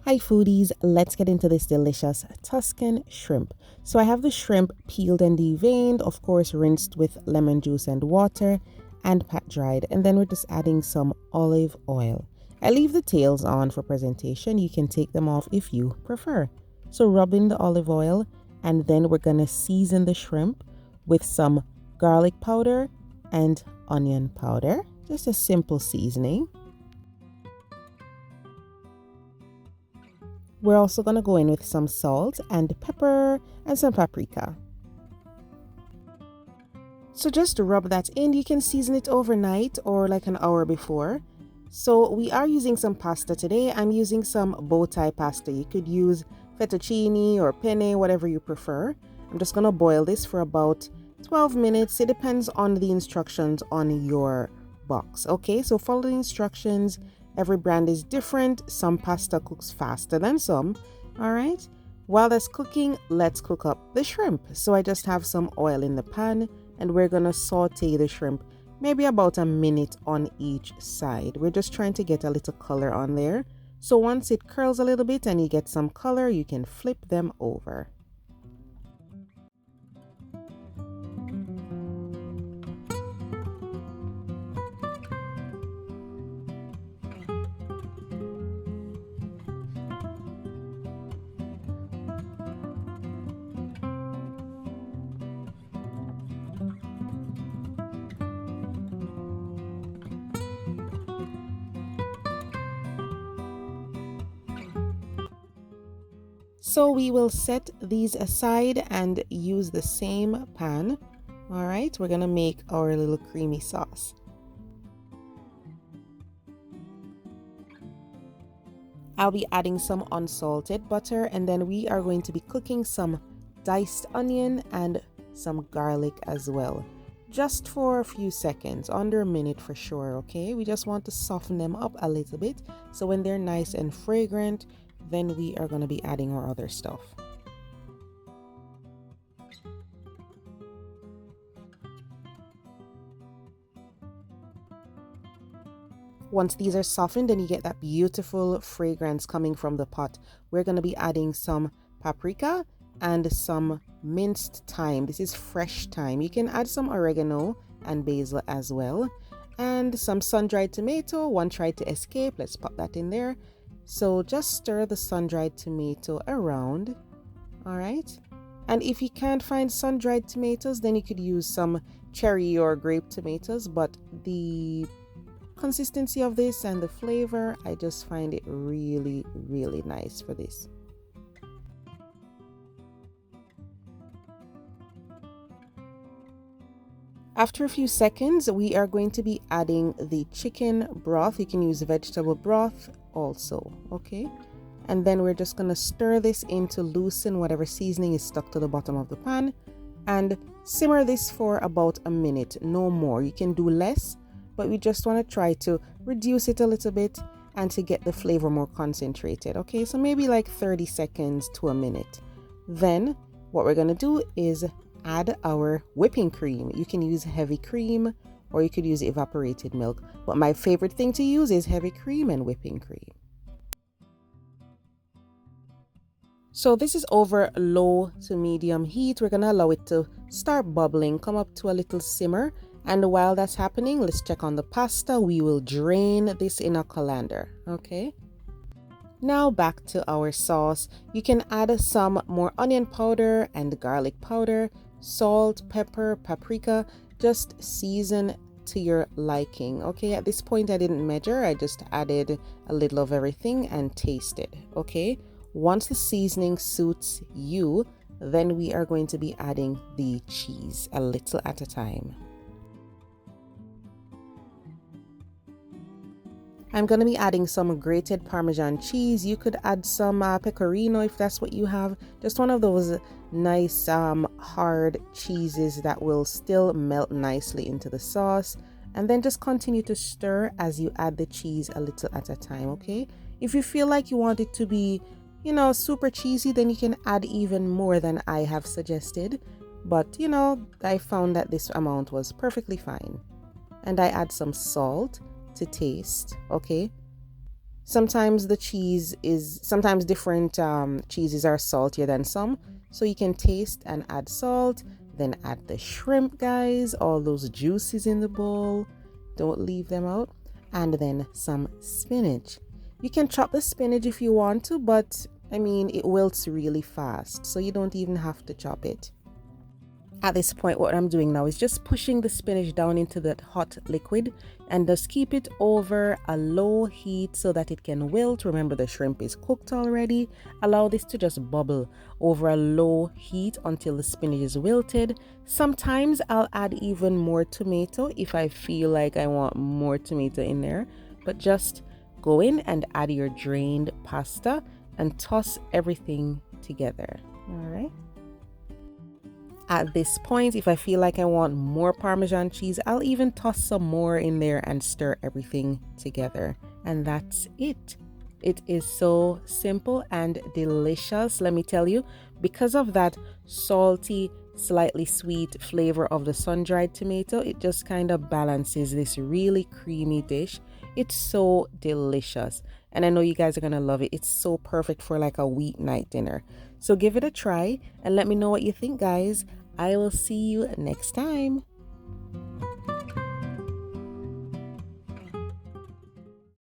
Hi foodies, let's get into this delicious Tuscan shrimp. So I have the shrimp peeled and deveined, of course rinsed with lemon juice and water and pat dried, and then we're just adding some olive oil. I leave the tails on for presentation. You can take them off if you prefer. So rub in the olive oil, and then we're gonna season the shrimp with some garlic powder and onion powder. Just a simple seasoning. We're also going to go in with some salt and pepper and some paprika. So just to rub that in, you can season it overnight or like an hour before. So we are using some pasta today. I'm using some bowtie pasta. You could use fettuccine or penne, whatever you prefer. I'm just going to boil this for about 12 minutes. It depends on the instructions on your box. Okay, so follow the instructions. Every brand is different. Some pasta cooks faster than some. All right. While that's cooking, let's cook up the shrimp. So I just have some oil in the pan and we're going to saute the shrimp maybe about a minute on each side. We're just trying to get a little color on there. So once it curls a little bit and you get some color, you can flip them over. So we will set these aside and use the same pan. All right, we're gonna make our little creamy sauce. I'll be adding some unsalted butter, and then we are going to be cooking some diced onion and some garlic as well. Just for a few seconds, under a minute for sure, okay? We just want to soften them up a little bit. So when they're nice and fragrant, then we are going to be adding our other stuff. Once these are softened and you get that beautiful fragrance coming from the pot, we're going to be adding some paprika and some minced thyme. This is fresh thyme. You can add some oregano and basil as well. And some sun-dried tomato. One tried to escape. Let's pop that in there. So just stir the sun-dried tomato around. All right. And if you can't find sun-dried tomatoes, then you could use some cherry or grape tomatoes. But the consistency of this and the flavor, I just find it really, really nice for this. After a few seconds, we are going to be adding the chicken broth. You can use vegetable broth also, okay? And then we're just going to stir this in to loosen whatever seasoning is stuck to the bottom of the pan and simmer this for about a minute, no more. You can do less, but we just want to try to reduce it a little bit and to get the flavor more concentrated, okay? So maybe like 30 seconds to a minute. Then what we're going to do is add our whipping cream. You can use heavy cream or you could use evaporated milk, but my favorite thing to use is heavy cream and whipping cream. So this is over low to medium heat. We're gonna allow it to start bubbling, come up to a little simmer, and while that's happening, let's check on the pasta. We will drain this in a colander, okay? Now back to our sauce. You can add some more onion powder and garlic powder, salt, pepper, paprika. Just season to your liking, okay? At this point I didn't measure, I just added a little of everything and tasted, okay? Once the seasoning suits you, then we are going to be adding the cheese a little at a time. I'm going to be adding some grated Parmesan cheese. You could add some pecorino if that's what you have. Just one of those nice hard cheeses that will still melt nicely into the sauce. And then just continue to stir as you add the cheese a little at a time, okay? If you feel like you want it to be, you know, super cheesy, then you can add even more than I have suggested. But, you know, I found that this amount was perfectly fine. And I add some salt to taste, okay? Sometimes sometimes different cheeses are saltier than some. So you can taste and add salt, then add the shrimp, guys, all those juices in the bowl. Don't leave them out. And then some spinach. You can chop the spinach if you want to, but I mean, it wilts really fast, so you don't even have to chop it. At this point, what I'm doing now is just pushing the spinach down into that hot liquid and just keep it over a low heat so that it can wilt. Remember, the shrimp is cooked already. Allow this to just bubble over a low heat until the spinach is wilted. Sometimes I'll add even more tomato if I feel like I want more tomato in there, but just go in and add your drained pasta and toss everything together. All right. At this point, if I feel like I want more Parmesan cheese, I'll even toss some more in there and stir everything together. And that's it. It is so simple and delicious, let me tell you. Because of that salty, slightly sweet flavor of the sun-dried tomato, it just kind of balances this really creamy dish. It's so delicious. And I know you guys are going to love it. It's so perfect for like a weeknight dinner. So give it a try and let me know what you think, guys. I will see you next time.